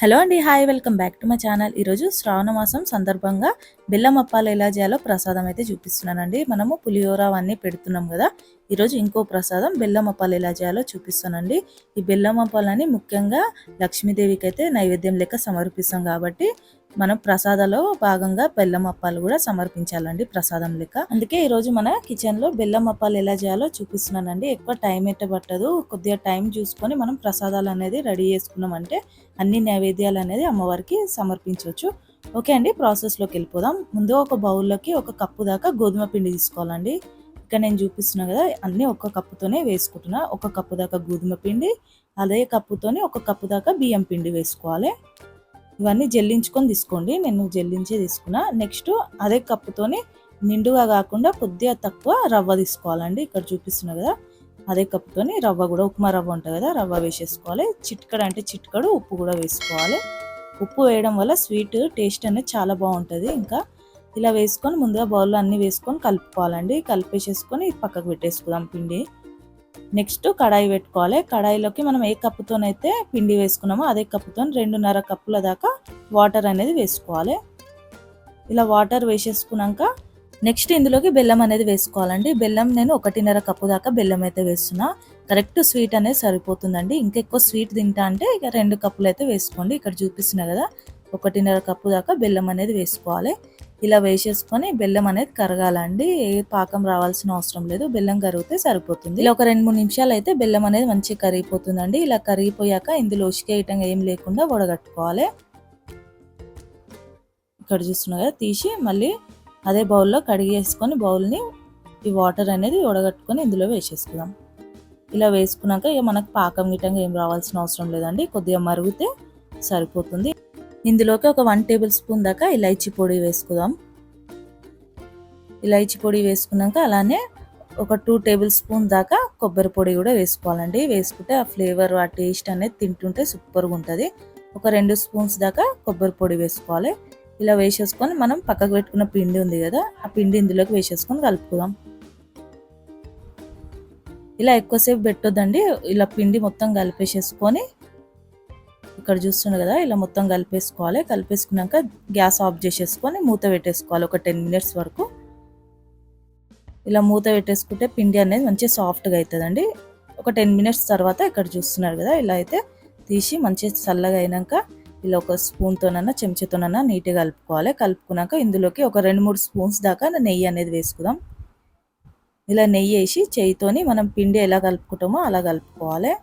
Hello అండి, hi, welcome back to my channel. ఈరోజు శ్రావణ మాసం సందర్భంగా బెల్లం అప్పాలు ఎలా చేయాలో ప్రసాదం అయితే చూపిస్తున్నానండి. మనము పులిహోర అవన్నీ పెడుతున్నాం కదా, ఈరోజు ఇంకో ప్రసాదం బెల్లం అప్పాలు ఎలా చేయాలో చూపిస్తానండి. ఈ బెల్లం అప్పాలని ముఖ్యంగా లక్ష్మీదేవికి అయితే నైవేద్యం లెక్క సమర్పిస్తాం కాబట్టి మనం ప్రసాదాలో భాగంగా బెల్లం అప్పాలు కూడా సమర్పించాలండి ప్రసాదం లెక్క. అందుకే ఈరోజు మన కిచెన్ లో బెల్లం అప్పాలు ఎలా చేయాలో చూపిస్తున్నానండి. ఎక్కువ టైం అయితే పట్టదు, కొద్దిగా టైం చూసుకొని మనం ప్రసాదాలు అనేది రెడీ చేసుకున్నామంటే అన్ని నైవేద్యాలు అనేది అమ్మవారికి సమర్పించవచ్చు. ఓకే అండి, ప్రాసెస్లోకి వెళ్ళిపోదాం. ముందు ఒక బౌల్లోకి ఒక కప్పు దాకా గోధుమ పిండి తీసుకోవాలండి. ఇక్కడ నేను చూపిస్తున్నా కదా, అన్నీ ఒక కప్పుతోనే వేసుకుంటున్నా. ఒక కప్పు దాకా గోధుమ పిండి, అదే కప్పుతోనే ఒక కప్పు దాకా బియ్యం పిండి వేసుకోవాలి. ఇవన్నీ జల్లించుకొని తీసుకోండి, నేను జల్లించే తీసుకున్నా. నెక్స్ట్ అదే కప్పుతోని నిండుగా కాకుండా కొద్దిగా తక్కువ రవ్వ తీసుకోవాలండి. ఇక్కడ చూపిస్తున్నా కదా, అదే కప్పుతోని రవ్వ కూడా, ఉప్మా రవ్వ ఉంటుంది కదా, రవ్వ వేసేసుకోవాలి. చిటికడు అంటే చిటికడు ఉప్పు కూడా వేసుకోవాలి. ఉప్పు వేయడం వల్ల స్వీట్ టేస్ట్ అనేది చాలా బాగుంటుంది. ఇంకా ఇలా వేసుకొని ముందుగా బౌల్లో అన్నీ వేసుకొని కలుపుకోవాలండి. కలిపేసేసుకొని పక్కకు పెట్టేసుకుందాం పిండి. నెక్స్ట్ కడాయి పెట్టుకోవాలి. కడాయిలోకి మనం ఏ కప్పుతోనైతే పిండి వేసుకున్నామో అదే కప్పుతో 2.5 కప్పుల దాకా వాటర్ అనేది వేసుకోవాలి. ఇలా వాటర్ వేసేసుకున్నాక నెక్స్ట్ ఇందులోకి బెల్లం అనేది వేసుకోవాలండి. బెల్లం నేను 1.5 కప్పు దాకా బెల్లం అయితే వేస్తున్నా. కరెక్ట్ స్వీట్ అనేది సరిపోతుందండి. ఇంకెక్కువ స్వీట్ తింటా అంటే ఇక 2 కప్పులు అయితే వేసుకోండి. ఇక్కడ చూపిస్తున్నా కదా, 1.5 కప్పు దాకా బెల్లం అనేది వేసుకోవాలి. ఇలా వేసేసుకొని బెల్లం అనేది కరగాలండి. ఏ పాకం రావాల్సిన అవసరం లేదు, బెల్లం కరిగితే సరిపోతుంది. ఇలా ఒక 2-3 నిమిషాలు అయితే బెల్లం అనేది మంచిగా కరిగిపోతుందండి. ఇలా కరిగిపోయాక ఇందులో ఉసికేయటం ఏం లేకుండా వడగట్టుకోవాలి. ఇక్కడ చూస్తున్నా కదా, తీసి మళ్ళీ అదే బౌల్లో కడిగేసుకొని బౌల్ని ఈ వాటర్ అనేది వడగట్టుకొని ఇందులో వేసేసుకుందాం. ఇలా వేసుకున్నాక ఇక మనకు పాకం గిట్టంగా ఏం రావాల్సిన అవసరం లేదండి, కొద్దిగా మరిగితే సరిపోతుంది. ఇందులోకి ఒక 1 టేబుల్ స్పూన్ దాకా ఇలైచీ పొడి వేసుకుందాం. ఇలైచీ పొడి వేసుకున్నాక అలానే ఒక 2 టేబుల్ స్పూన్ దాకా కొబ్బరి పొడి కూడా వేసుకోవాలండి. వేసుకుంటే ఆ ఫ్లేవర్, ఆ టేస్ట్ అనేది తింటుంటే సూపర్గా ఉంటుంది. ఒక 2 స్పూన్స్ దాకా కొబ్బరి పొడి వేసుకోవాలి. ఇలా వేసేసుకొని మనం పక్కకు పెట్టుకున్న పిండి ఉంది కదా, ఆ పిండి ఇందులోకి వేసేసుకొని కలుపుకుందాం. ఇలా ఎక్కువసేపు పెట్టొద్దండి. ఇలా పిండి మొత్తం కలిపేసేసుకొని ఇక్కడ చూస్తున్నారు కదా, ఇలా మొత్తం కలిపేసుకోవాలి. కలిపేసుకున్నాక గ్యాస్ ఆఫ్ చేసేసుకొని మూత పెట్టేసుకోవాలి ఒక 10 మినిట్స్ వరకు. ఇలా మూత పెట్టేసుకుంటే పిండి అనేది మంచిగా సాఫ్ట్గా అవుతుందండి. ఒక 10 మినిట్స్ తర్వాత ఇక్కడ చూస్తున్నారు కదా, ఇలా అయితే తీసి మంచిగా చల్లగా అయినాక ఇలా ఒక స్పూన్తోనన్నా చెంచాతోనన్నా నీట్గా కలుపుకోవాలి. కలుపుకున్నాక ఇందులోకి ఒక 2-3 స్పూన్స్ దాకా నెయ్యి అనేది వేసుకుందాం. ఇలా నెయ్యి వేసి చేయితోని మనం పిండి ఎలా కలుపుకుంటామో అలా కలుపుకోవాలి.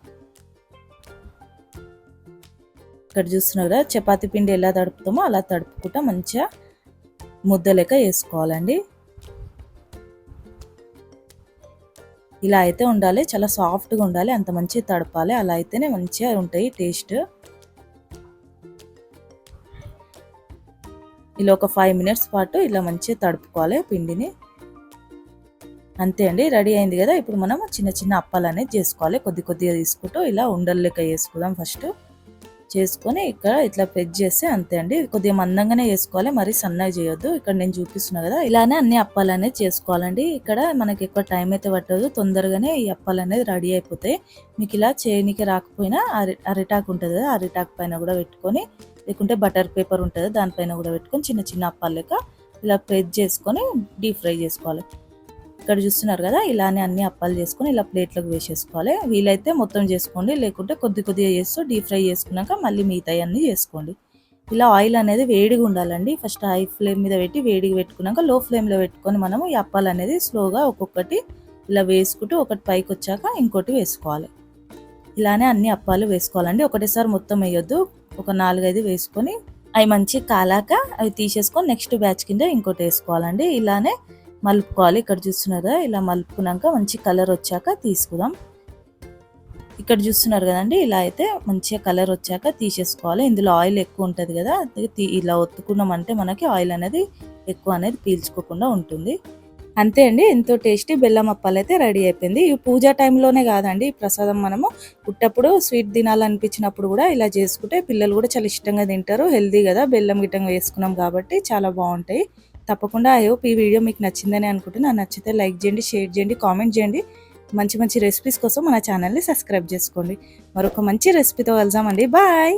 ఇక్కడ చూస్తున్నారు కదా, చపాతీ పిండి ఎలా తడుపుతామో అలా తడుపుకుంటా మంచిగా ముద్ద లెక్క వేసుకోవాలండి. ఇలా అయితే ఉండాలి, చాలా సాఫ్ట్గా ఉండాలి, అంత మంచిగా తడపాలి. అలా అయితేనే మంచిగా ఉంటాయి టేస్ట్. ఇలా ఒక 5 మినిట్స్ పాటు ఇలా మంచిగా తడుపుకోవాలి పిండిని. అంతే అండి, రెడీ అయింది కదా. ఇప్పుడు మనం చిన్న చిన్న అప్పాలు అనేది చేసుకోవాలి. కొద్దిగా తీసుకుంటూ ఇలా ఉండలు లెక్క వేసుకుందాం. ఫస్ట్ చేసుకొని ఇక్కడ ఇట్లా ప్రెస్ చేస్తే అంతే అండి. కొద్దిగా మందంగానే చేసుకోవాలి, మరి సన్నగా చేయొద్దు. ఇక్కడ నేను చూపిస్తున్నా కదా, ఇలానే అన్ని అప్పాలు అనేది చేసుకోవాలండి. ఇక్కడ మనకి ఎక్కువ టైం అయితే పట్టదు, తొందరగానే ఈ అప్పాలు అనేది రెడీ అయిపోతాయి. మీకు ఇలా చేయనికి రాకపోయినా అరిటాకు ఉంటుంది కదా, అరిటాకు పైన కూడా పెట్టుకొని, లేకుంటే బటర్ పేపర్ ఉంటుంది దానిపైన కూడా పెట్టుకొని చిన్న చిన్న అప్పాలు లెక్క ఇలా ప్రెస్ చేసుకొని డీప్ ఫ్రై చేసుకోవాలి. ఇక్కడ చూస్తున్నారు కదా, ఇలానే అన్ని అప్పాలు చేసుకొని ఇలా ప్లేట్లోకి వేసేసుకోవాలి. వీలైతే మొత్తం చేసుకోండి, లేకుంటే కొద్దిగా చేస్తూ డీప్ ఫ్రై చేసుకున్నాక మళ్ళీ మిగతాయి అన్నీ చేసుకోండి. ఇలా ఆయిల్ అనేది వేడిగా ఉండాలండి. ఫస్ట్ హై ఫ్లేమ్ మీద పెట్టి వేడిగా పెట్టుకున్నాక లో ఫ్లేమ్లో పెట్టుకొని మనము ఈ అప్పాలు అనేది స్లోగా ఒక్కొక్కటి ఇలా వేసుకుంటూ ఒకటి పైకి వచ్చాక ఇంకోటి వేసుకోవాలి. ఇలానే అన్ని అప్పాలు వేసుకోవాలండి, ఒకటేసారి మొత్తం వేయొద్దు. ఒక 4-5 వేసుకొని అవి మంచి కాలాక అవి తీసేసుకొని నెక్స్ట్ బ్యాచ్ కింద ఇంకోటి వేసుకోవాలండి. ఇలానే మలుపుకోవాలి. ఇక్కడ చూస్తున్నారు కదా, ఇలా మలుపుకున్నాక మంచి కలర్ వచ్చాక తీసుకుందాం. ఇక్కడ చూస్తున్నారు కదండి, ఇలా అయితే మంచిగా కలర్ వచ్చాక తీసేసుకోవాలి. ఇందులో ఆయిల్ ఎక్కువ ఉంటుంది కదా, ఇలా ఒత్తుకున్నామంటే మనకి ఆయిల్ అనేది ఎక్కువ అనేది పీల్చుకోకుండా ఉంటుంది. అంతే అండి, ఎంతో టేస్టీ బెల్లం అప్పాలు అయితే రెడీ అయిపోయింది. ఈ పూజా టైంలోనే కాదండి, ప్రసాదం మనము పుట్టప్పుడు స్వీట్ తినాలనిపించినప్పుడు కూడా ఇలా చేసుకుంటే పిల్లలు కూడా చాలా ఇష్టంగా తింటారు. హెల్దీ కదా, బెల్లం గిట్టంగా వేసుకున్నాం కాబట్టి చాలా బాగుంటాయి. తప్పకుండా ఐ హోప్ ఈ వీడియో మీకు నచ్చిందని అనుకుంటున్నాను. నచ్చితే లైక్ చేయండి, షేర్ చేయండి, కామెంట్ చేయండి. మంచి మంచి రెసిపీస్ కోసం మన ఛానల్ని సబ్స్క్రైబ్ చేసుకోండి. మరొక మంచి రెసిపీతో కలుద్దామండి. బాయ్.